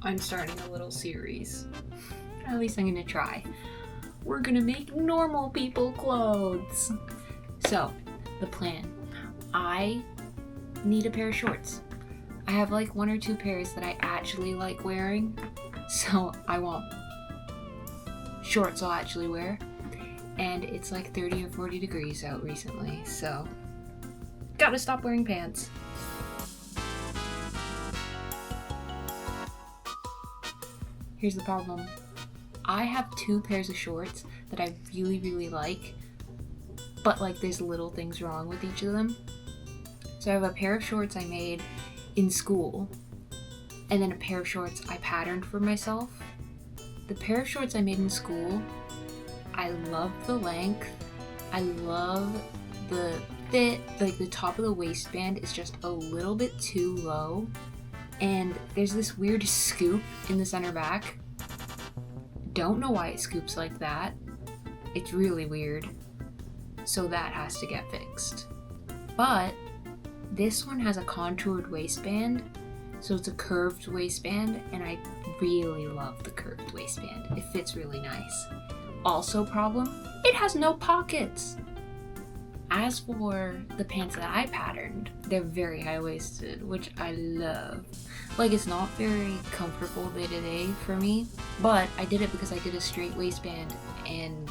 I'm starting a little series. At least I'm gonna try. We're gonna make normal people clothes. So, the plan. I need a pair of shorts. I have like 1 or 2 pairs that I actually like wearing, so I want shorts I'll actually wear. And it's like 30 or 40 degrees out recently, so gotta stop wearing pants. Here's the problem. I have 2 pairs of shorts that I really like, but like there's little things wrong with each of them. So I have a pair of shorts I made in school, and then a pair of shorts I patterned for myself. The pair of shorts I made in school, I love the length, I love the fit, like the top of the waistband is just a little bit too low, and there's this weird scoop in the center back. Don't know why it scoops like that. It's really weird. So that has to get fixed. But this one has a contoured waistband, so it's a curved waistband, and I really love the curved waistband. It fits really nice. Also problem, it has no pockets. As for the pants that I patterned, they're very high-waisted, which I love. Like, it's not very comfortable day-to-day for me, but I did it because I did a straight waistband, and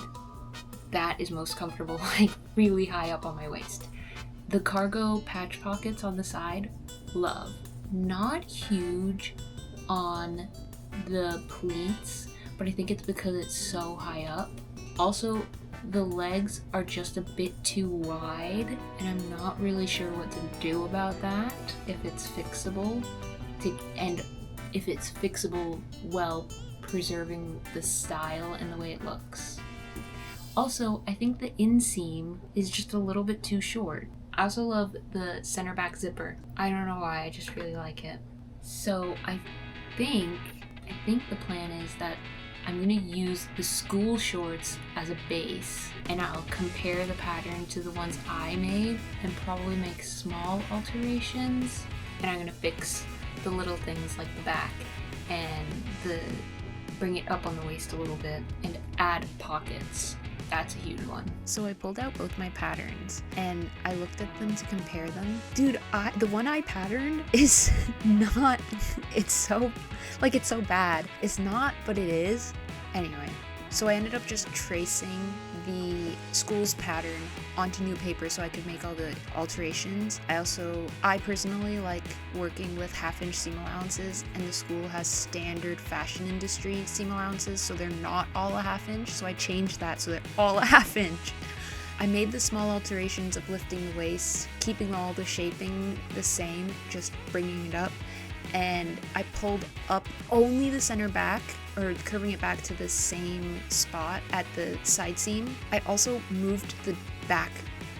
that is most comfortable, like really high up on my waist. The cargo patch pockets on the side, love. Not huge on the pleats, but I think it's because it's so high up. Also, the legs are just a bit too wide, and I'm not really sure what to do about that, if it's fixable, and if it's fixable while preserving the style and the way it looks. Also, I think the inseam is just a little bit too short. I also love the center back zipper. I don't know why, I just really like it. So I think the plan is that I'm gonna use the school shorts as a base, and I'll compare the pattern to the ones I made and probably make small alterations, and I'm gonna fix the little things like the back and bring it up on the waist a little bit and add pockets. That's a huge one. So I pulled out both my patterns and I looked at them to compare them. Dude, the one I patterned is not, it's so bad. It's not, but it is. Anyway, so I ended up just tracing the school's pattern onto new paper so I could make all the alterations. I personally like working with 1/2-inch seam allowances, and the school has standard fashion industry seam allowances, so they're not all a 1/2-inch, so I changed that so they're all a 1/2-inch. I made the small alterations of lifting the waist, keeping all the shaping the same, just bringing it up, and I pulled up only the center back, or curving it back to the same spot at the side seam. I also moved the back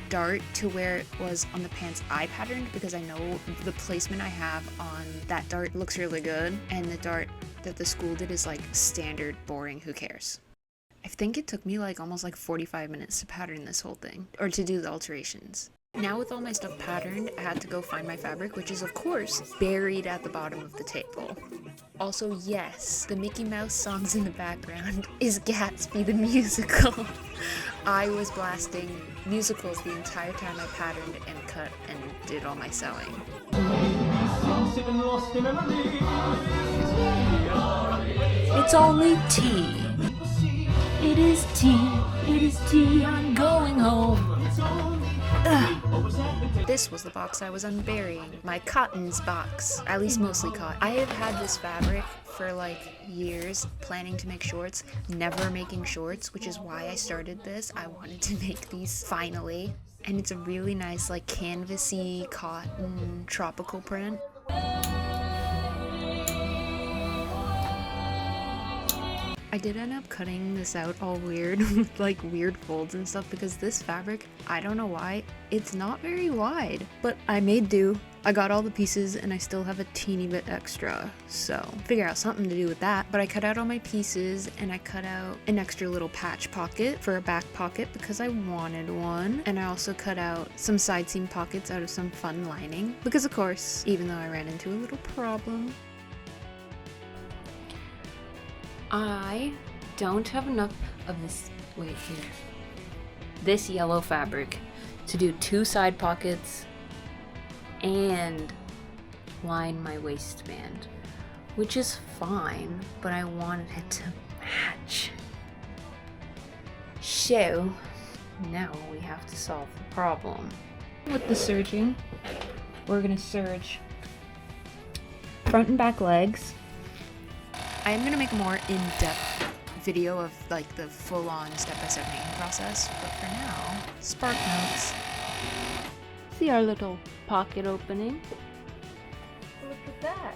dart to where it was on the pants I patterned, because I know the placement I have on that dart looks really good, and the dart that the school did is like standard, boring, who cares. I think it took me almost 45 minutes to pattern this whole thing, or to do the alterations. Now with all my stuff patterned, I had to go find my fabric, which is of course buried at the bottom of the table. Also, yes, the Mickey Mouse songs in the background is Gatsby the musical. I was blasting musicals the entire time I patterned and cut and did all my sewing. It's only tea. It is tea, I'm going home. Ugh. This was the box I was unburying. My cottons box. At least mostly cotton. I have had this fabric for years, planning to make shorts, never making shorts, which is why I started this. I wanted to make these finally. And it's a really nice canvasy cotton tropical print. I did end up cutting this out all weird with weird folds and stuff, because this fabric, I don't know why, it's not very wide, but I made do. I got all the pieces and I still have a teeny bit extra, so figure out something to do with that. But I cut out all my pieces, and I cut out an extra little patch pocket for a back pocket because I wanted one, and I also cut out some side seam pockets out of some fun lining because, of course, even though I ran into a little problem. I don't have enough of this, wait here, this yellow fabric to do 2 side pockets and line my waistband, which is fine, but I wanted it to match. So now we have to solve the problem. With the serging, we're gonna serge front and back legs. I am gonna make a more in-depth video of like the full-on step-by-step making process, but for now, spark notes. See our little pocket opening. Look at that.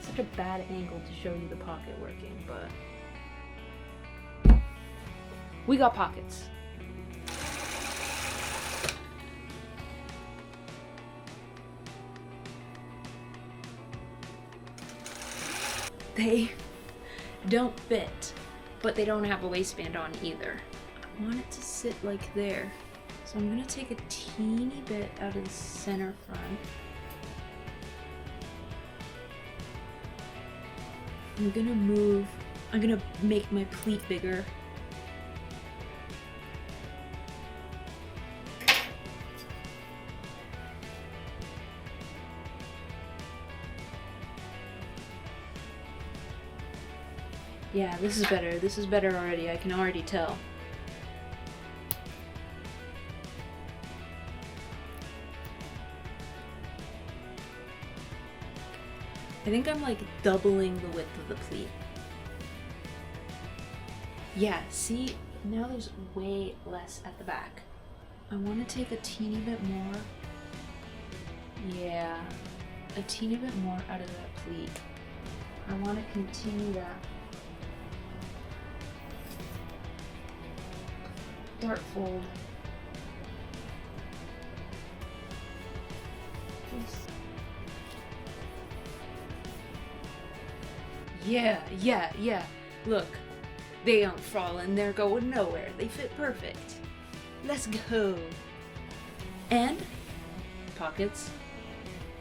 Such a bad angle to show you the pocket working, but we got pockets. They don't fit, but they don't have a waistband on either. I want it to sit like there. So I'm gonna take a teeny bit out of the center front. I'm gonna make my pleat bigger. Yeah, this is better. This is better already. I can already tell. I think I'm like doubling the width of the pleat. Yeah, see? Now there's way less at the back. I want to take a teeny bit more. Yeah, a teeny bit more out of that pleat. I want to continue that. Dart fold. Yeah. Look, they aren't falling. They're going nowhere. They fit perfect. Let's go. And pockets.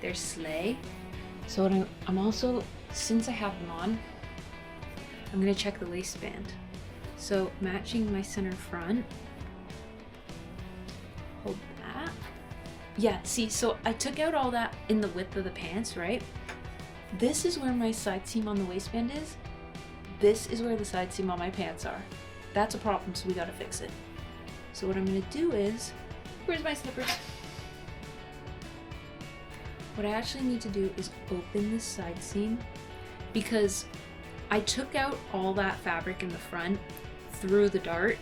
They're slay. So what I'm also, since I have them on, I'm gonna check the waistband. So matching my center front. Hold that. Yeah, see, so I took out all that in the width of the pants, right? This is where my side seam on the waistband is. This is where the side seam on my pants are. That's a problem, so we gotta fix it. So what I'm gonna do is, where's my slippers? What I actually need to do is open this side seam because I took out all that fabric in the front through the dart,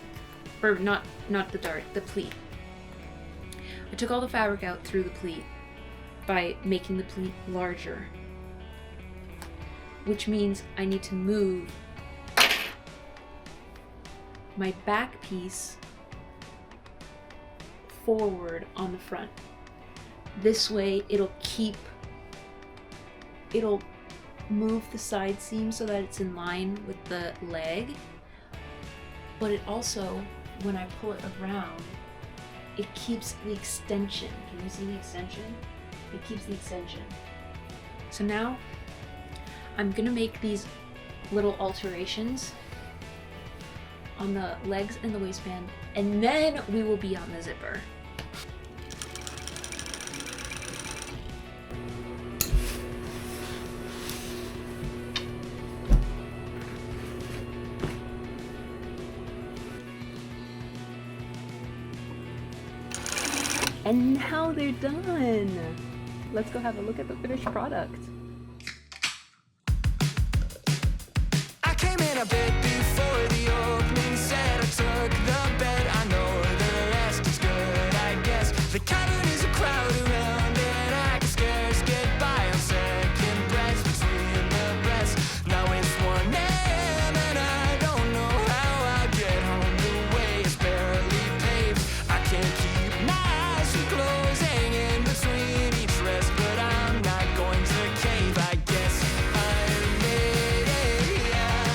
or not the dart, the pleat. I took all the fabric out through the pleat by making the pleat larger, which means I need to move my back piece forward on the front. This way it'll move the side seam so that it's in line with the leg, but it also, when I pull it around, it keeps the extension. Can you see the extension? It keeps the extension. So now I'm gonna make these little alterations on the legs and the waistband, and then we will be on the zipper. And now they're done. Let's go have a look at the finished product. I came in a bit